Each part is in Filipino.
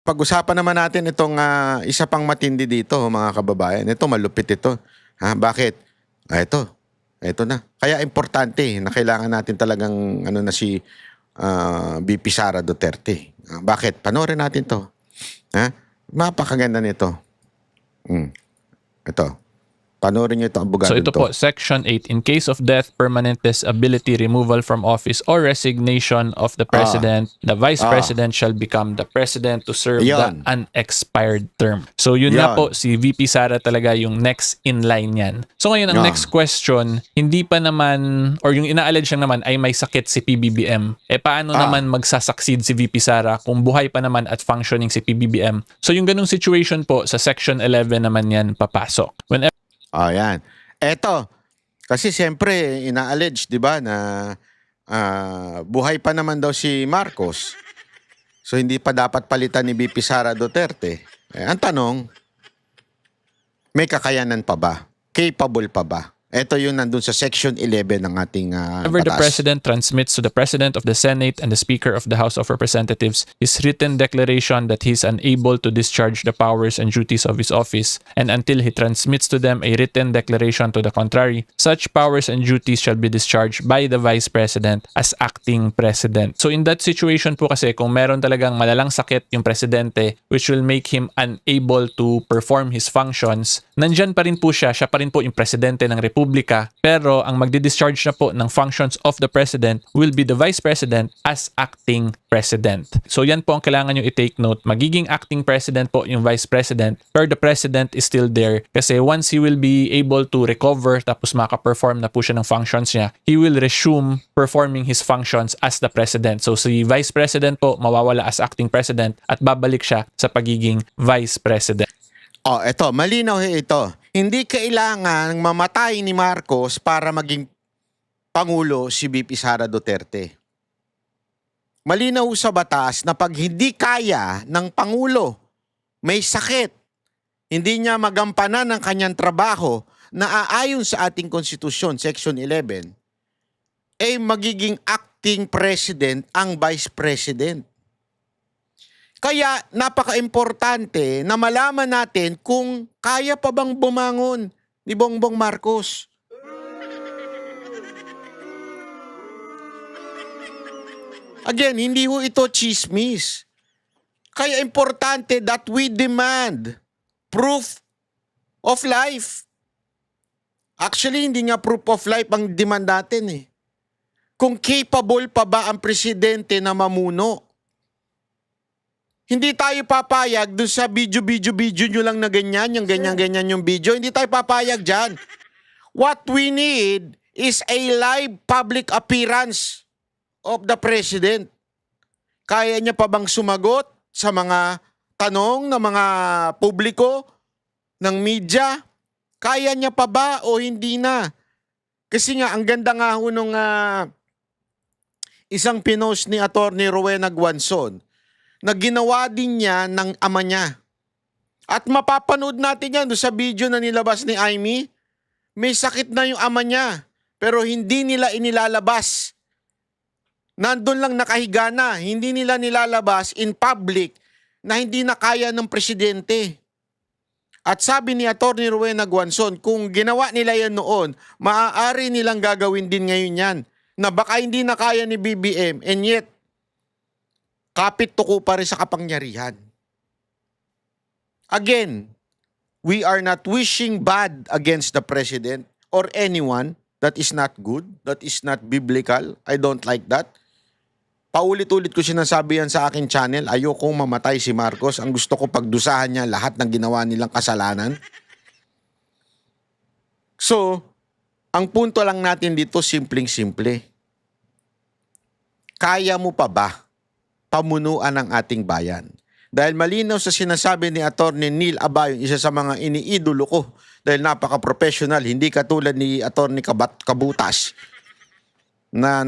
pag-usapan naman natin itong isa pang matindi dito, mga kababayan. Ito, malupit ito. Bakit? Ito na. Kaya importante na kailangan natin talagang si VP Sara Duterte. Bakit? Panoorin natin to. Mapakaganda nito. Ito. Panoorin niyo ito, abogado. So ito po, Section 8. In case of death, permanent disability, removal from office, or resignation of the President, the Vice President shall become the President to serve the unexpired term. So yun nga po, si VP Sara talaga yung next in line yan. So ngayon, ang next question, hindi pa naman, or yung ina-allege lang naman ay may sakit si PBBM. Paano naman magsasucceed si VP Sara kung buhay pa naman at functioning si PBBM? So yung ganung situation po, sa Section 11 naman yan papasok. Whenever yan. Eto, kasi siyempre, ina-allege, di ba, na buhay pa naman daw si Marcos. So, hindi pa dapat palitan ni VP Sara Duterte. Ang tanong, may kakayanan pa ba? Capable pa ba? Ito yung nandun sa Section 11 ng ating Whenever the batas. President transmits to the President of the Senate and the Speaker of the House of Representatives his written declaration that he is unable to discharge the powers and duties of his office, and until he transmits to them a written declaration to the contrary, such powers and duties shall be discharged by the Vice President as acting President. So in that situation po kasi, kung meron talagang malalang sakit yung Presidente which will make him unable to perform his functions, nandyan pa rin po siya pa rin po yung Presidente ng Republika, pero ang magdi-discharge na po ng functions of the President will be the Vice President as acting President. So yan po ang kailangan nyo i-take note. Magiging acting President po yung Vice President, pero the President is still there kasi once he will be able to recover tapos maka-perform na po siya ng functions niya, he will resume performing his functions as the President. So si Vice President po mawawala as acting President at babalik siya sa pagiging Vice President. Ito, malinaw ito. Hindi kailangan mamatay ni Marcos para maging Pangulo si VP Sara Duterte. Malinaw sa batas na pag hindi kaya ng Pangulo, may sakit, hindi niya magampanan ng kanyang trabaho na aayon sa ating konstitusyon, Section 11, magiging acting President ang Vice President. Kaya napaka-importante na malaman natin kung kaya pa bang bumangon ni Bongbong Marcos. Again, hindi ho ito chismis. Kaya importante that we demand proof of life. Actually, hindi nga proof of life ang demand natin . Kung capable pa ba ang presidente na mamuno. Hindi tayo papayag doon sa video nyo lang na ganyan, yung ganyan-ganyan yung video. Hindi tayo papayag dyan. What we need is a live public appearance of the President. Kaya niya pa bang sumagot sa mga tanong ng mga publiko, ng media? Kaya niya pa ba o hindi na? Kasi nga, ang ganda nga ho nung isang pinost ni Atty. Rowena Guanzon, na ginawa din niya ng ama niya. At mapapanood natin yan sa video na nilabas ni Amy. May sakit na yung ama niya, pero hindi nila inilalabas. Nandun lang nakahiga na, hindi nila nilalabas in public na hindi na kaya ng presidente. At sabi ni Atty. Rowena Guanzon, kung ginawa nila yan noon, maaari nilang gagawin din ngayon yan. Na baka hindi na kaya ni BBM, and yet, kapit tuko pa rin sa kapangyarihan. Again, we are not wishing bad against the President or anyone. That is not good. That is not biblical. I don't like that. Paulit-ulit ko sinasabi yan sa akin channel. Ayokong mamatay si Marcos. Ang gusto ko pagdusahan niya lahat ng ginawa nilang kasalanan. So, ang punto lang natin dito, simpleng-simple. Kaya mo pa ba pamunuan ng ating bayan? Dahil malinaw sa sinasabi ni Atty. Neil Abayon, isa sa mga iniidolo ko dahil napaka-professional, hindi katulad ni Atty. Kabutas na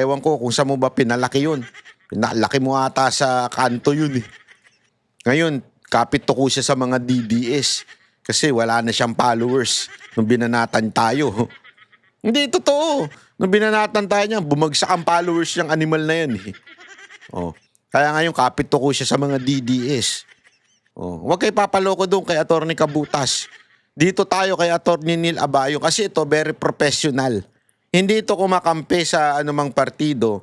ewan ko kung saan mo ba pinalaki yun. Pinalaki mo ata sa kanto yun . Ngayon, kapit tuko siya sa mga DDS kasi wala na siyang followers nung binanatan tayo. Hindi, totoo. Nung binanatan tayo niya, bumagsak ang followers ng animal na yan . Kaya ngayon kapit ko siya sa mga DDS. Oh, huwag kayo papaloko doon kay Atty. Kabutas. Dito tayo kay Atty. Neil Abayo kasi ito very professional. Hindi ito kumakampi sa anumang partido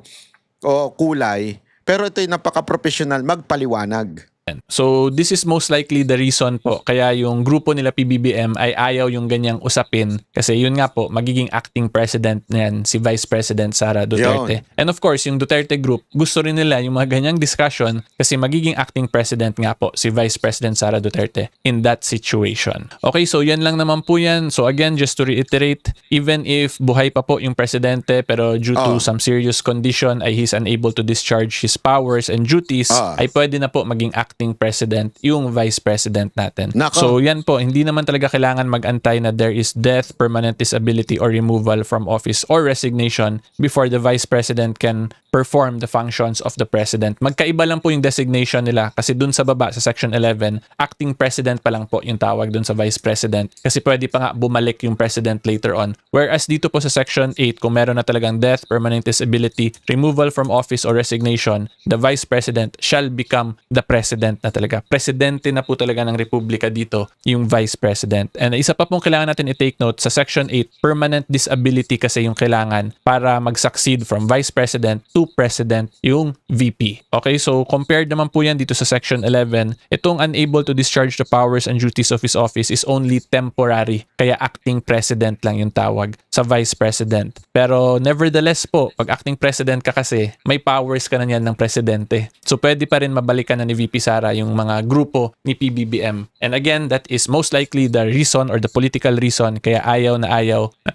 o kulay, pero ito yung napaka-professional magpaliwanag. So this is most likely the reason po kaya yung grupo nila PBBM ay ayaw yung ganyang usapin kasi yun nga po magiging acting president niyan si Vice President Sara Duterte. And of course yung Duterte group gusto rin nila yung mga ganyang discussion kasi magiging acting president nga po si Vice President Sara Duterte in that situation. Okay, so yan lang naman po yan. So again, just to reiterate, even if buhay pa po yung presidente pero due to some serious condition ay he's unable to discharge his powers and duties ay pwede na po maging acting president yung vice president natin. Nako. So yan po, hindi naman talaga kailangan mag-antay na there is death, permanent disability or removal from office or resignation before the vice president can perform the functions of the president. Magkaiba lang po yung designation nila kasi dun sa baba sa section 11, acting president pa lang po yung tawag dun sa vice president kasi pwede pa nga bumalik yung president later on. Whereas dito po sa section 8, kung meron na talagang death, permanent disability, removal from office or resignation, the vice president shall become the president na talaga. Presidente na po talaga ng republika dito yung vice president. And isa pa pong kailangan natin i-take note sa section 8, permanent disability kasi yung kailangan para mag-succeed from vice president to president yung VP. Okay, so compared naman po yan dito sa section 11, itong unable to discharge the powers and duties of his office is only temporary. Kaya acting president lang yung tawag sa vice president. Pero nevertheless po, pag acting president ka kasi, may powers ka na yan ng presidente. So pwede pa rin mabalikan na ni VP Sara yung mga grupo ni PBBM. And again, that is most likely the reason or the political reason kaya ayaw na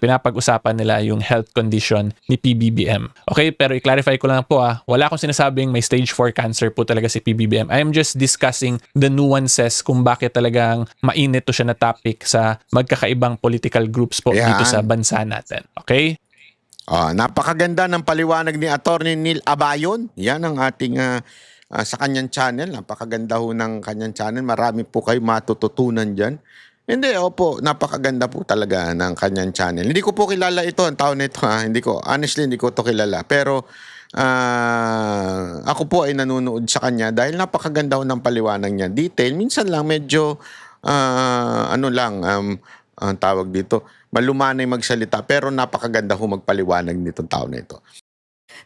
pinapag-usapan nila yung health condition ni PBBM. Okay, pero i-clarify ko lang po wala akong sinasabing may stage 4 cancer po talaga si PBBM. I am just discussing the nuances kung bakit talagang mainit to siya na topic sa magkakaibang political groups po dito sa bansa natin. Okay? Napakaganda ng paliwanag ni Atty. Neil Abayon. Yan ang ating sa kanyang channel. Napakaganda ho ng kanyang channel. Marami po kayo matututunan dyan. Hindi, opo. Napakaganda po talaga ng kanyang channel. Hindi ko po kilala ito, ang tao nito. Honestly, hindi ko to kilala. Pero ako po ay nanonood sa kanya dahil napakaganda ho ng paliwanag niya. Detail. Minsan lang medyo ang tawag dito, malumanay magsalita. Pero napakaganda ho magpaliwanag nitong tao na ito.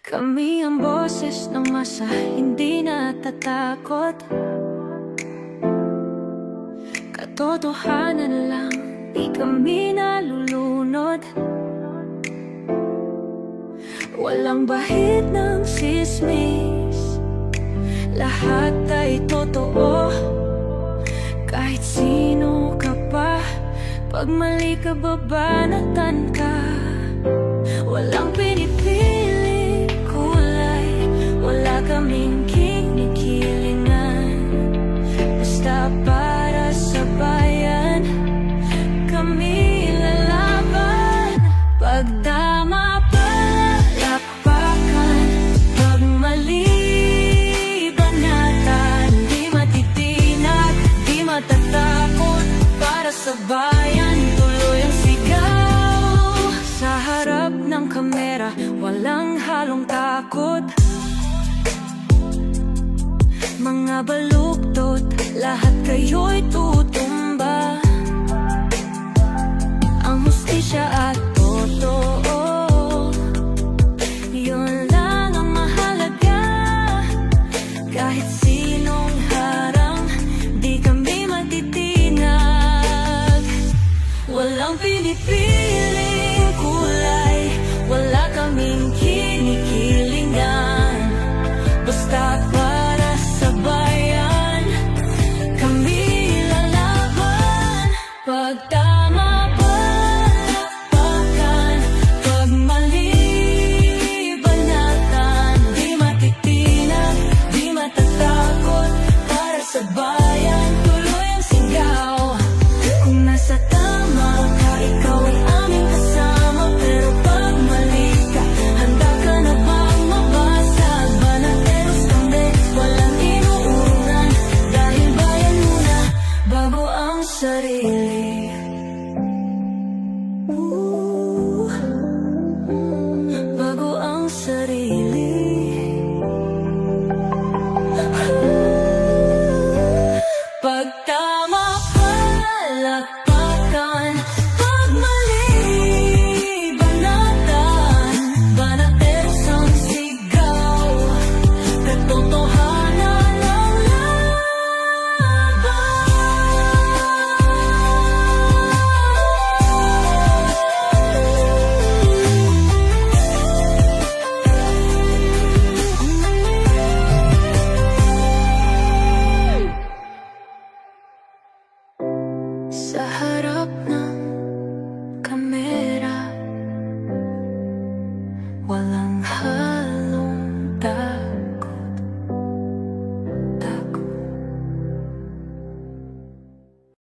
Kami ang boses ng masa, hindi natatakot. Katotohanan lang, di kami nalulunod. Walang bahid ng sismis, lahat ay totoo. Kahit sino ka pa, pag mali ka babanatan ka. Walang pinipili kulay, wala kaming kinikilingan. Basta para sa bayan, kami lalaban. Pag tama palapakan, pag mali banatan. Di matitinag, di matatakot, para sa bayan tuloy ang sigaw. Sa harap ng kamera, walang halong takot. Mga baluktot, lahat kayo'y tutumba. Ang hustisya at totoo